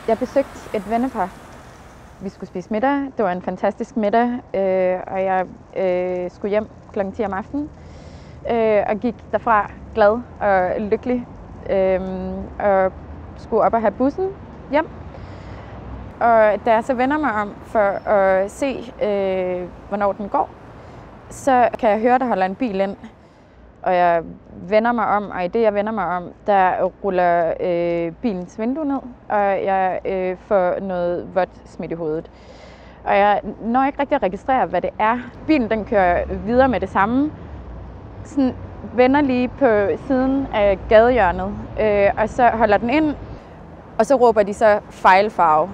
Jeg besøgte et vennepar. Vi skulle spise middag. Det var en fantastisk middag, og jeg skulle hjem kl. 10 om aftenen. Og gik derfra glad og lykkelig. Og skulle op og have bussen hjem. Og da jeg så vender mig om for at se, hvornår den går, så kan jeg høre, at der holder en bil ind. Og jeg vender mig om, og i det jeg vender mig om, der ruller bilens vindue ned, og jeg får noget vådt smidt i hovedet. Og jeg når ikke rigtig at registrere, hvad det er. Bilen den kører videre med det samme, sådan vender lige på siden af gadehjørnet, og så holder den ind, og så råber de så fejlfarve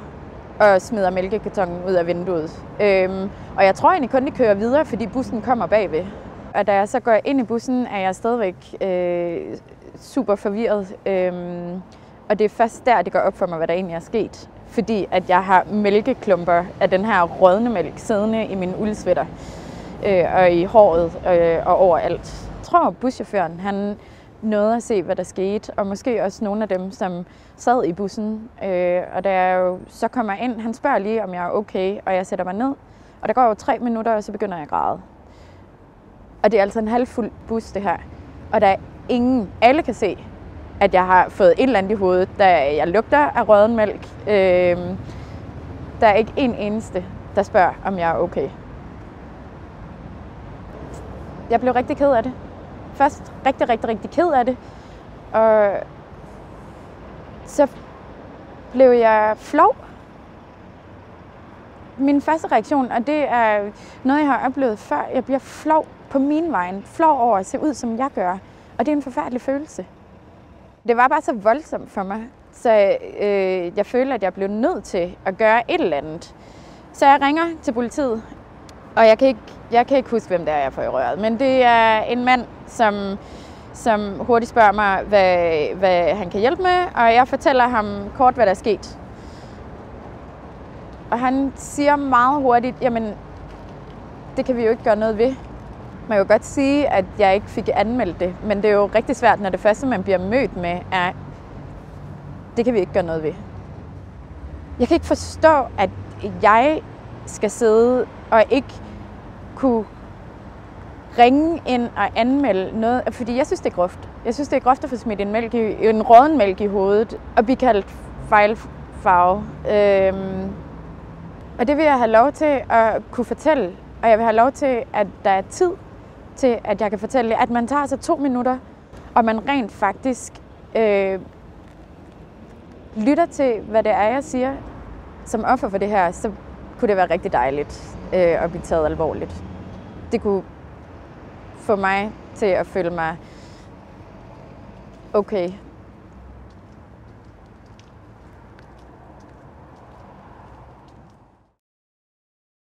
og smider mælkekartonen ud af vinduet. Og jeg tror egentlig kun, de kører videre, fordi bussen kommer bagved. Og da jeg så går ind i bussen, er jeg stadigvæk super forvirret. Og det er først der, det går op for mig, hvad der egentlig er sket. Fordi at jeg har mælkeklumper af den her rådne mælk siddende i min uldsvætter. Og i håret og overalt. Jeg tror, buschaufføren han nåede at se, hvad der skete. Og måske også nogle af dem, som sad i bussen. Og da jeg jo så kommer ind, han spørger lige, om jeg er okay. Og jeg sætter mig ned. Og der går jo 3 minutter, og så begynder jeg at græde. Og det er altså en halvfuld bus, det her. Og der er ingen, alle kan se, at jeg har fået et eller andet i hovedet, da jeg lugter af rådden mælk. Der er ikke en eneste, der spørger, om jeg er okay. Jeg blev rigtig ked af det. Først rigtig ked af det. Og så blev jeg flov. Min første reaktion, og det er noget, jeg har oplevet før, jeg bliver flov på min vej. Flov over at se ud, som jeg gør. Og det er en forfærdelig følelse. Det var bare så voldsomt for mig, så jeg følte, at jeg blev nødt til at gøre et eller andet. Så jeg ringer til politiet, og jeg kan ikke huske, hvem det er, jeg får i røret. Men det er en mand, som hurtigt spørger mig, hvad han kan hjælpe med, og jeg fortæller ham kort, hvad der er sket. Og han siger meget hurtigt, jamen, det kan vi jo ikke gøre noget ved. Man kan jo godt sige, at jeg ikke fik anmeldt det, men det er jo rigtig svært, når det første, man bliver mødt med, er, det kan vi ikke gøre noget ved. Jeg kan ikke forstå, at jeg skal sidde og ikke kunne ringe ind og anmelde noget, fordi jeg synes, det er groft. Jeg synes, det er groft at få smidt en rådden mælk i hovedet og blive kaldt fejlfarve. Og det vil jeg have lov til at kunne fortælle, og jeg vil have lov til, at der er tid til, at jeg kan fortælle, at man tager sig 2 minutter, og man rent faktisk lytter til, hvad det er, jeg siger. Som offer for det her, så kunne det være rigtig dejligt at blive taget alvorligt. Det kunne få mig til at føle mig okay.